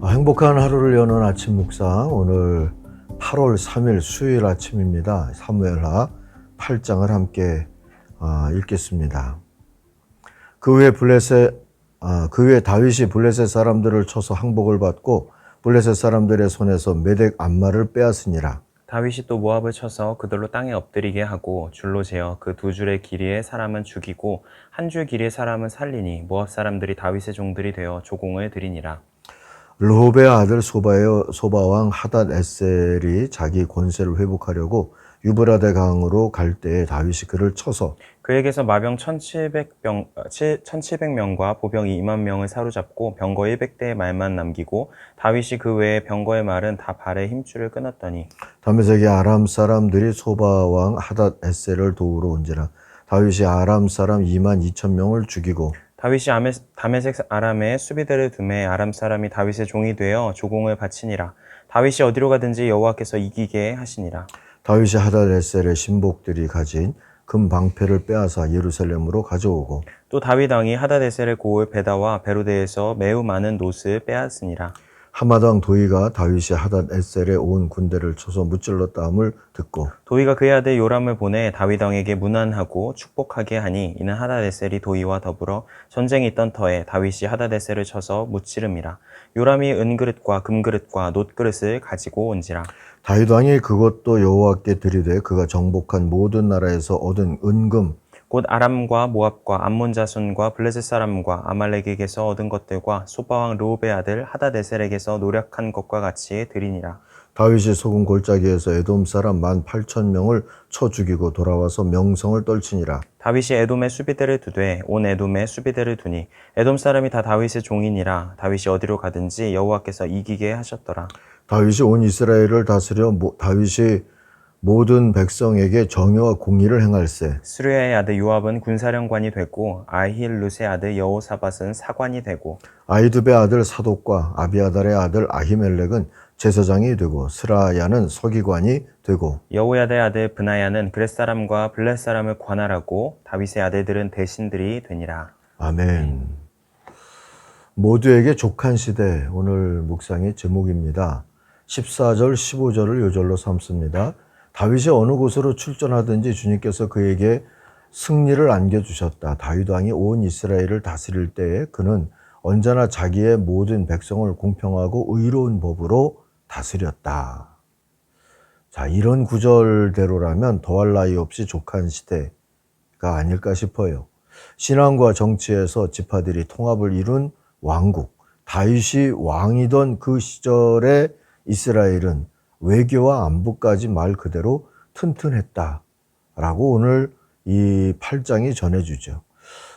행복한 하루를 여는 아침 묵상, 오늘 8월 3일 수요일 아침입니다. 사무엘하 8장을 함께 읽겠습니다. 그 후에 다윗이 블레셋 사람들을 쳐서 항복을 받고 블레셋 사람들의 손에서 메덱 암마를 빼앗으니라. 다윗이 또 모압을 쳐서 그들로 땅에 엎드리게 하고 줄로 재어 그 두 줄의 길이의 사람은 죽이고 한 줄 길이의 사람은 살리니 모압 사람들이 다윗의 종들이 되어 조공을 드리니라. 르홉의 아들 소바왕 하닷 에셀이 자기 권세를 회복하려고 유브라데 강으로 갈 때에 다윗이 그를 쳐서 그에게서 마병 1700명과 보병 2만 명을 사로잡고 병거 100대의 말만 남기고 다윗이 그 외에 병거의 말은 다 발의 힘줄을 끊었더니 다메섹의 아람 사람들이 소바왕 하닷 에셀을 도우러 온지라. 다윗이 아람 사람 2만 2천 명을 죽이고 다윗이 다메섹 아람에 수비대를 두매 아람 사람이 다윗의 종이 되어 조공을 바치니라. 다윗이 어디로 가든지 여호와께서 이기게 하시니라. 다윗이 하닷 에셀의 신복들이 가진 금 방패를 빼앗아 예루살렘으로 가져오고 또 다윗 왕이 하다데셀의 고을 베다와 베로데에서 매우 많은 놋을 빼앗으니라. 하마당 도이가 다윗이 하닷 에셀에 온 군대를 쳐서 무찔렀다 함을 듣고 도이가 그의 아들 요람을 보내 다윗 왕에게 문안하고 축복하게 하니 이는 하다데셀이 도이와 더불어 전쟁이 있던 터에 다윗이 하다데셀을 쳐서 무찌름이라. 요람이 은그릇과 금그릇과 놋그릇을 가지고 온지라. 다윗 왕이 그것도 여호와께 드리되 그가 정복한 모든 나라에서 얻은 은금 곧 아람과 모압과 암몬 자손과 블레셋 사람과 아말렉에게서 얻은 것들과 소바왕 르홉의 아들 하다데셀에게서 노력한 것과 같이 드리니라. 다윗이 소금 골짜기에서 에돔 사람 18,000명을 쳐 죽이고 돌아와서 명성을 떨치니라. 다윗이 에돔의 수비대를 두되 온 에돔의 수비대를 두니 에돔 사람이 다 다윗의 종이니라. 다윗이 어디로 가든지 여호와께서 이기게 하셨더라. 다윗이 온 이스라엘을 다스려 다윗이 모든 백성에게 정의와 공의를 행할세. 스루야의 아들 요압은 군사령관이 되고 아힐룻의 아들 여호사밧은 사관이 되고 아히두베의 아들 사독과 아비아달의 아들 아히멜렉은 제사장이 되고 스라야는 서기관이 되고 여호야다의 아들 브나야는 그렛 사람과 블렛 사람을 관할하고 다윗의 아들들은 대신들이 되니라. 아멘. 모두에게 족한 시대, 오늘 묵상의 제목입니다. 14절 15절을 요절로 삼습니다. 다윗이 어느 곳으로 출전하든지 주님께서 그에게 승리를 안겨주셨다. 다윗 왕이 온 이스라엘을 다스릴 때에 그는 언제나 자기의 모든 백성을 공평하고 의로운 법으로 다스렸다. 자, 이런 구절대로라면 더할 나위 없이 족한 시대가 아닐까 싶어요. 신앙과 정치에서 지파들이 통합을 이룬 왕국, 다윗이 왕이던 그 시절에 이스라엘은 외교와 안보까지 말 그대로 튼튼했다라고 오늘 이 8장이 전해주죠.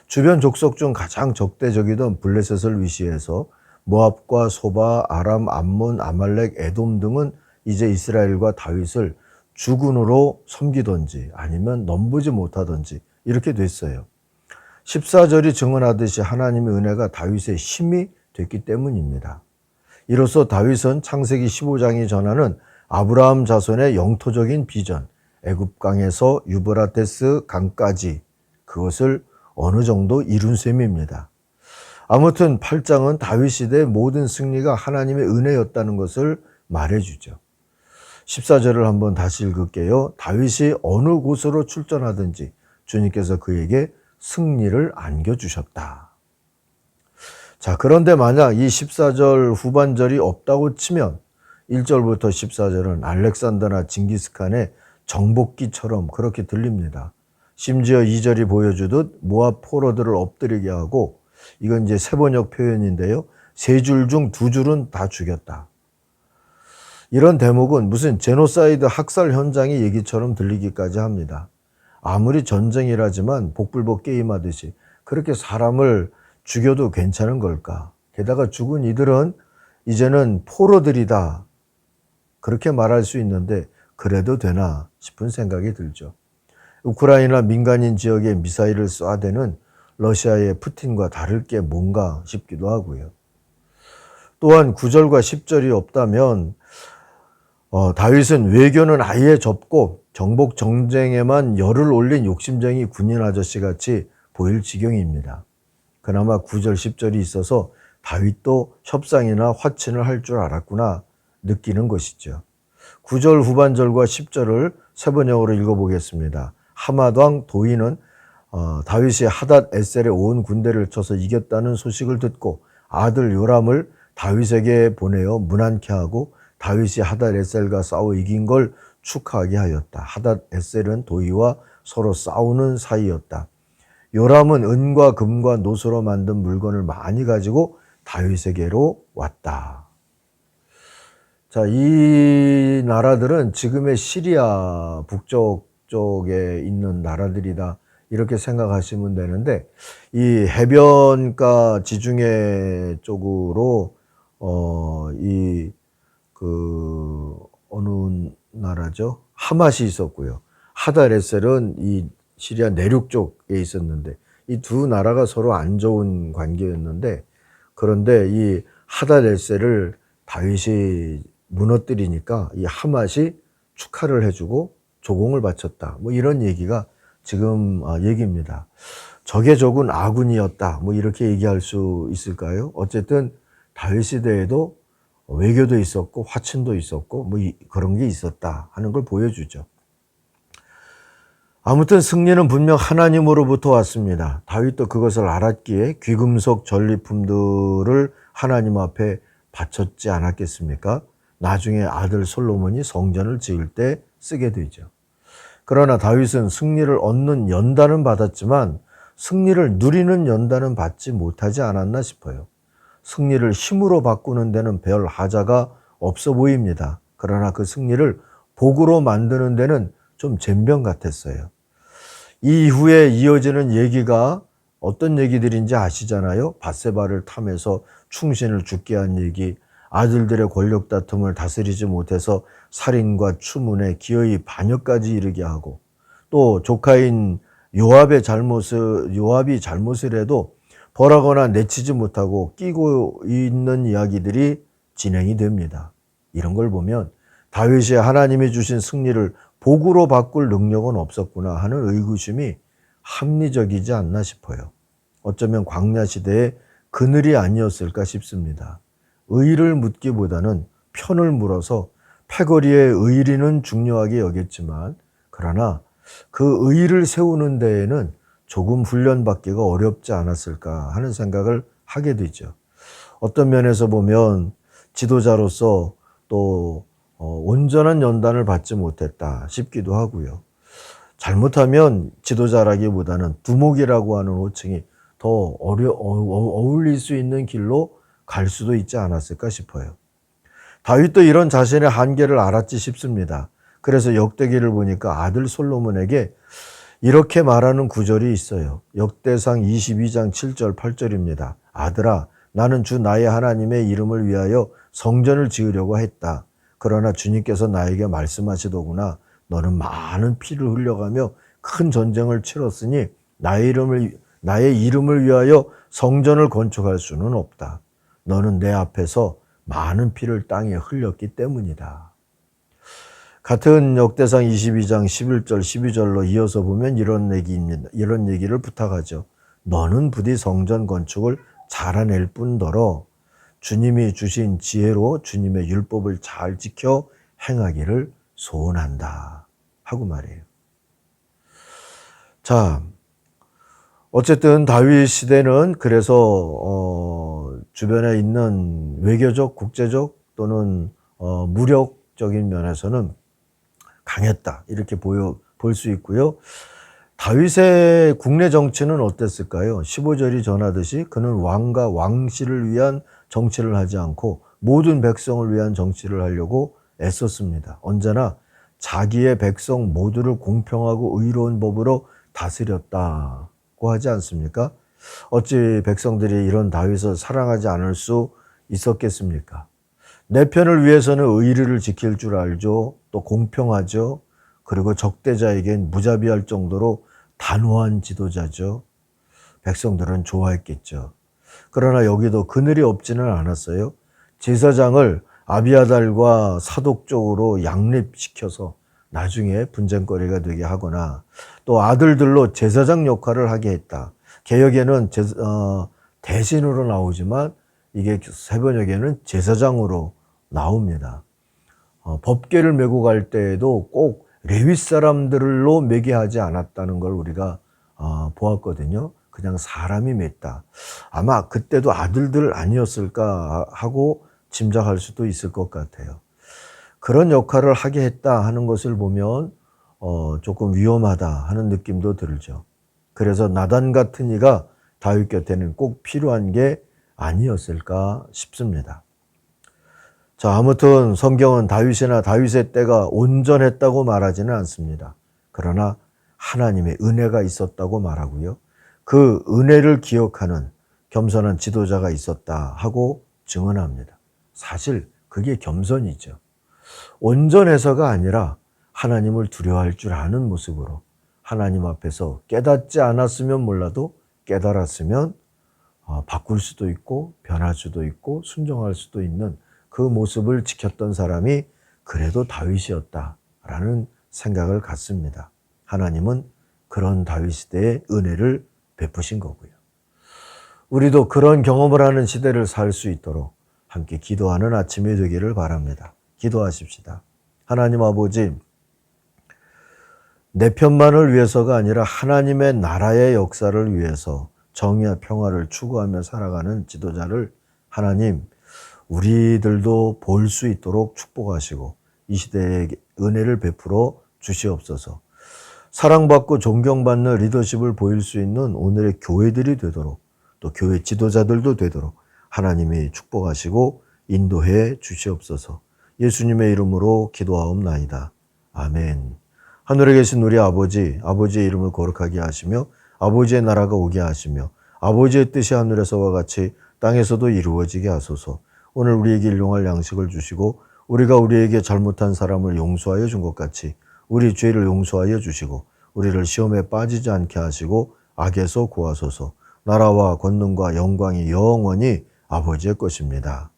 주변 족속 중 가장 적대적이던 블레셋을 위시해서 모압과 소바, 아람, 암몬, 아말렉, 에돔 등은 이제 이스라엘과 다윗을 주군으로 섬기던지 아니면 넘보지 못하던지 이렇게 됐어요. 14절이 증언하듯이 하나님의 은혜가 다윗의 힘이 됐기 때문입니다. 이로써 다윗은 창세기 15장이 전하는 아브라함 자손의 영토적인 비전, 애굽강에서 유브라테스 강까지 그것을 어느 정도 이룬 셈입니다. 아무튼 8장은 다윗 시대의 모든 승리가 하나님의 은혜였다는 것을 말해주죠. 14절을 한번 다시 읽을게요. 다윗이 어느 곳으로 출전하든지 주님께서 그에게 승리를 안겨주셨다. 자, 그런데 만약 이 14절 후반절이 없다고 치면 1절부터 14절은 알렉산더나 징기스칸의 정복기처럼 그렇게 들립니다. 심지어 2절이 보여주듯 모압 포로들을 엎드리게 하고, 이건 이제 세번역 표현인데요. 세 줄 중 두 줄은 다 죽였다. 이런 대목은 무슨 제노사이드 학살 현장의 얘기처럼 들리기까지 합니다. 아무리 전쟁이라지만 복불복 게임하듯이 그렇게 사람을 죽여도 괜찮은 걸까? 게다가 죽은 이들은 이제는 포로들이다. 그렇게 말할 수 있는데 그래도 되나 싶은 생각이 들죠. 우크라이나 민간인 지역에 미사일을 쏴대는 러시아의 푸틴과 다를 게 뭔가 싶기도 하고요. 또한 9절과 10절이 없다면 다윗은 외교는 아예 접고 정복 정쟁에만 열을 올린 욕심쟁이 군인 아저씨같이 보일 지경입니다. 그나마 9절, 10절이 있어서 다윗도 협상이나 화친을 할 줄 알았구나 느끼는 것이죠. 9절 후반절과 10절을 세번역으로 읽어보겠습니다. 하맛 왕 도이는 다윗이 하닷 에셀의 온 군대를 쳐서 이겼다는 소식을 듣고 아들 요람을 다윗에게 보내어 문안케 하고 다윗이 하닷 에셀과 싸워 이긴 걸 축하하게 하였다. 하닷 에셀은 도이와 서로 싸우는 사이였다. 요람은 은과 금과 노소로 만든 물건을 많이 가지고 다윗에게로 왔다. 자, 이 나라들은 지금의 시리아 북쪽 쪽에 있는 나라들이다. 이렇게 생각하시면 되는데, 이 해변가 지중해 쪽으로, 어느 나라죠? 하맛이 있었고요. 하닷에셀은 이 시리아 내륙 쪽에 있었는데, 이 두 나라가 서로 안 좋은 관계였는데, 그런데 이 하닷에셀을 다윗이 무너뜨리니까 이 하맛이 축하를 해주고 조공을 바쳤다. 뭐 이런 얘기가 지금 얘기입니다. 적의 적은 아군이었다. 뭐 이렇게 얘기할 수 있을까요? 어쨌든 다윗 시대에도 외교도 있었고 화친도 있었고 뭐 그런 게 있었다 하는 걸 보여주죠. 아무튼 승리는 분명 하나님으로부터 왔습니다. 다윗도 그것을 알았기에 귀금속 전리품들을 하나님 앞에 바쳤지 않았겠습니까? 나중에 아들 솔로몬이 성전을 지을 때 쓰게 되죠. 그러나 다윗은 승리를 얻는 연단은 받았지만 승리를 누리는 연단은 받지 못하지 않았나 싶어요. 승리를 힘으로 바꾸는 데는 별 하자가 없어 보입니다. 그러나 그 승리를 복으로 만드는 데는 좀 젬병 같았어요. 이후에 이어지는 얘기가 어떤 얘기들인지 아시잖아요. 밧세바를 탐해서 충신을 죽게 한 얘기, 아들들의 권력 다툼을 다스리지 못해서 살인과 추문에 기어이 반역까지 이르게 하고, 또 조카인 요압이 잘못을 해도 벌하거나 내치지 못하고 끼고 있는 이야기들이 진행이 됩니다. 이런 걸 보면 다윗이 하나님이 주신 승리를 복으로 바꿀 능력은 없었구나 하는 의구심이 합리적이지 않나 싶어요. 어쩌면 광야 시대의 그늘이 아니었을까 싶습니다. 의를 묻기보다는 편을 물어서 패거리의 의리는 중요하게 여겼지만, 그러나 그 의를 세우는 데에는 조금 훈련받기가 어렵지 않았을까 하는 생각을 하게 되죠. 어떤 면에서 보면 지도자로서 또 온전한 연단을 받지 못했다 싶기도 하고요. 잘못하면 지도자라기보다는 두목이라고 하는 호칭이 더 어울릴 수 있는 길로 갈 수도 있지 않았을까 싶어요. 다윗도 이런 자신의 한계를 알았지 싶습니다. 그래서 역대기를 보니까 아들 솔로몬에게 이렇게 말하는 구절이 있어요. 역대상 22장 7절 8절입니다. 아들아, 나는 주 나의 하나님의 이름을 위하여 성전을 지으려고 했다. 그러나 주님께서 나에게 말씀하시더구나. 너는 많은 피를 흘려가며 큰 전쟁을 치렀으니 나의 이름을 위하여 성전을 건축할 수는 없다. 너는 내 앞에서 많은 피를 땅에 흘렸기 때문이다. 같은 역대상 22장 11절 12절로 이어서 보면 이런 얘기를 부탁하죠. 너는 부디 성전 건축을 잘해낼 뿐더러 주님이 주신 지혜로 주님의 율법을 잘 지켜 행하기를 소원한다 하고 말해요. 자, 어쨌든 다윗 시대는 그래서 주변에 있는 외교적, 국제적 또는 무력적인 면에서는 강했다 이렇게 볼 수 있고요. 다윗의 국내 정치는 어땠을까요? 15절이 전하듯이 그는 왕과 왕실을 위한 정치를 하지 않고 모든 백성을 위한 정치를 하려고 애썼습니다. 언제나 자기의 백성 모두를 공평하고 의로운 법으로 다스렸다고 하지 않습니까? 어찌 백성들이 이런 다윗을 사랑하지 않을 수 있었겠습니까? 내 편을 위해서는 의리를 지킬 줄 알죠. 또 공평하죠. 그리고 적대자에겐 무자비할 정도로 단호한 지도자죠. 백성들은 좋아했겠죠. 그러나 여기도 그늘이 없지는 않았어요. 제사장을 아비아달과 사독 쪽으로 양립시켜서 나중에 분쟁거리가 되게 하거나 또 아들들로 제사장 역할을 하게 했다. 개역에는 대신으로 나오지만 이게 새번역에는 제사장으로 나옵니다. 법궤를 메고 갈 때에도 꼭 레위 사람들로 메게 하지 않았다는 걸 우리가 보았거든요. 그냥 사람이 맸다. 아마 그때도 아들들 아니었을까 하고 짐작할 수도 있을 것 같아요. 그런 역할을 하게 했다 하는 것을 보면 조금 위험하다 하는 느낌도 들죠. 그래서 나단 같은 이가 다윗 곁에는 꼭 필요한 게 아니었을까 싶습니다. 자, 아무튼 성경은 다윗이나 다윗의 때가 온전했다고 말하지는 않습니다. 그러나 하나님의 은혜가 있었다고 말하고요. 그 은혜를 기억하는 겸손한 지도자가 있었다 하고 증언합니다. 사실 그게 겸손이죠. 온전해서가 아니라 하나님을 두려워할 줄 아는 모습으로 하나님 앞에서 깨닫지 않았으면 몰라도 깨달았으면 바꿀 수도 있고 변할 수도 있고 순종할 수도 있는 그 모습을 지켰던 사람이 그래도 다윗이었다라는 생각을 갖습니다. 하나님은 그런 다윗 시대의 은혜를 베푸신 거고요. 우리도 그런 경험을 하는 시대를 살 수 있도록 함께 기도하는 아침이 되기를 바랍니다. 기도하십시다. 하나님 아버지, 내 편만을 위해서가 아니라 하나님의 나라의 역사를 위해서 정의와 평화를 추구하며 살아가는 지도자를 하나님, 우리들도 볼 수 있도록 축복하시고 이 시대에 은혜를 베풀어 주시옵소서. 사랑받고 존경받는 리더십을 보일 수 있는 오늘의 교회들이 되도록 또 교회 지도자들도 되도록 하나님이 축복하시고 인도해 주시옵소서. 예수님의 이름으로 기도하옵나이다. 아멘. 하늘에 계신 우리 아버지, 아버지의 이름을 거룩하게 하시며 아버지의 나라가 오게 하시며 아버지의 뜻이 하늘에서와 같이 땅에서도 이루어지게 하소서. 오늘 우리에게 일용할 양식을 주시고 우리가 우리에게 잘못한 사람을 용서하여 준 것 같이 우리 죄를 용서하여 주시고 우리를 시험에 빠지지 않게 하시고 악에서 구하소서. 나라와 권능과 영광이 영원히 아버지의 것입니다.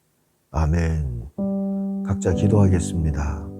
아멘. 각자 기도하겠습니다.